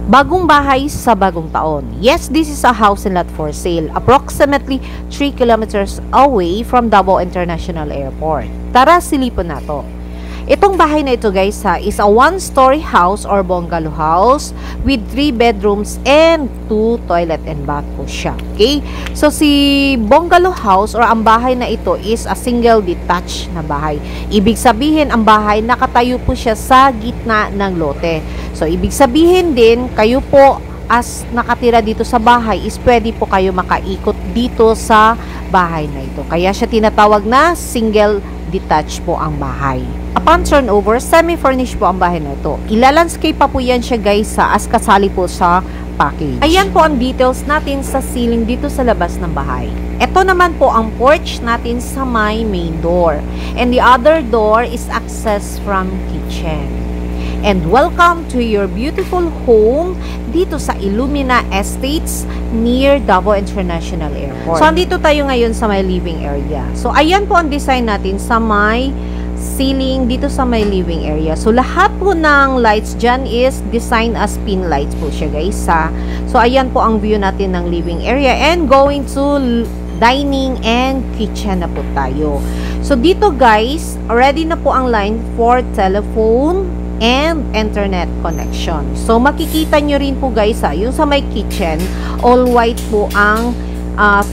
Bagong bahay sa bagong taon. Yes, this is a house and lot for sale. Approximately 3 kilometers away from Davao International Airport. Tara, silipon na to. Itong bahay na ito guys is a 1-story house or bungalow house with 3 bedrooms and 2 toilet and bath po siya. Okay? So si bungalow house or ang bahay na ito is a single detached na bahay. Ibig sabihin ang bahay nakatayo po siya sa gitna ng lote. So ibig sabihin din kayo po as nakatira dito sa bahay is pwede po kayo makaikot dito sa bahay na ito. Kaya siya tinatawag na single detached po ang bahay. Upon turnover, semi-furnished po ang bahay na ito. Ilalandscape pa po yan siya guys as kasali po sa package. Ayan po ang details natin sa ceiling dito sa labas ng bahay. Ito naman po ang porch natin sa may main door. And the other door is access from kitchen. And welcome to your beautiful home dito sa Illumina Estates near Davao International Airport. So, andito tayo ngayon sa may living area. So, ayan po ang design natin sa may ceiling dito sa may living area. So, lahat po ng lights dyan is designed as pin lights po siya guys. So, ayan po ang view natin ng living area and going to dining and kitchen na po tayo. So, dito guys, ready na po ang line for telephone and internet connection. So, makikita nyo rin po guys yung sa may kitchen, all white po ang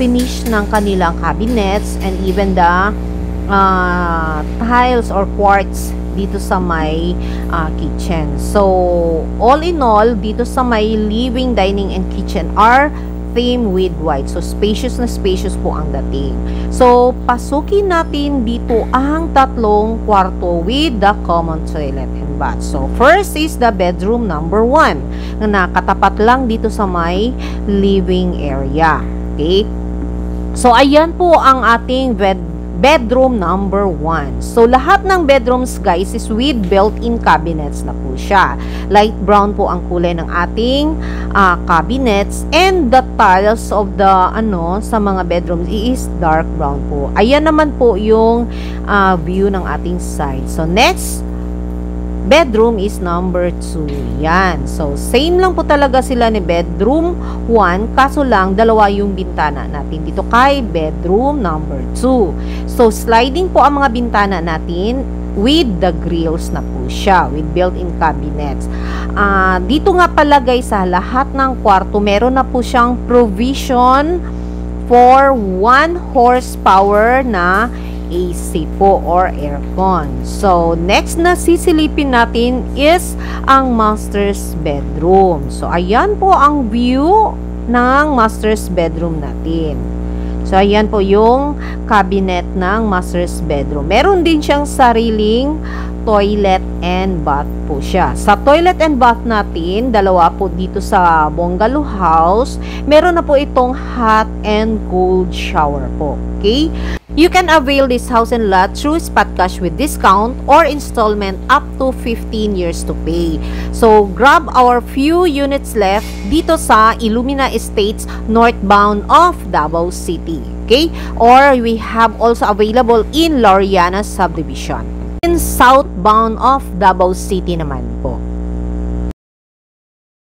finish ng kanilang cabinets and even the tiles or quartz dito sa may kitchen. So, all in all, dito sa may living, dining, and kitchen are theme with white. So, spacious na spacious po ang dating. So, pasukin natin dito ang tatlong kwarto with the common toilet and bath. So, first is the bedroom number 1 na nakatapat lang dito sa may living area. Okay? So, ayan po ang ating bedroom number 1. So, lahat ng bedrooms guys is with built-in cabinets na po siya. Light brown po ang kulay ng ating cabinets and the tiles of the sa mga bedrooms is dark brown po. Ayan naman po yung view ng ating side. So, next bedroom is number 2. Yan. So, same lang po talaga sila ni bedroom 1. Kaso lang, dalawa yung bintana natin dito kay bedroom number 2. So, sliding po ang mga bintana natin with the grills na po siya. With built-in cabinets. Dito nga pala guys, sa lahat ng kwarto, meron na po siyang provision for 1 horsepower na AC po or aircon. So, next na sisilipin natin is ang master's bedroom. So, ayan po ang view ng master's bedroom natin. So, ayan po yung cabinet ng master's bedroom. Meron din siyang sariling toilet and bath po siya. Sa toilet and bath natin, dalawa po dito sa bungalow house, meron na po itong hot and cold shower po. Okay? You can avail this house and lot through Spot Cash with discount or installment up to 15 years to pay. So, grab our few units left dito sa Illumina Estates northbound of Davao City. Okay? Or we have also available in Laureana Subdivision. In southbound of Davao City naman po.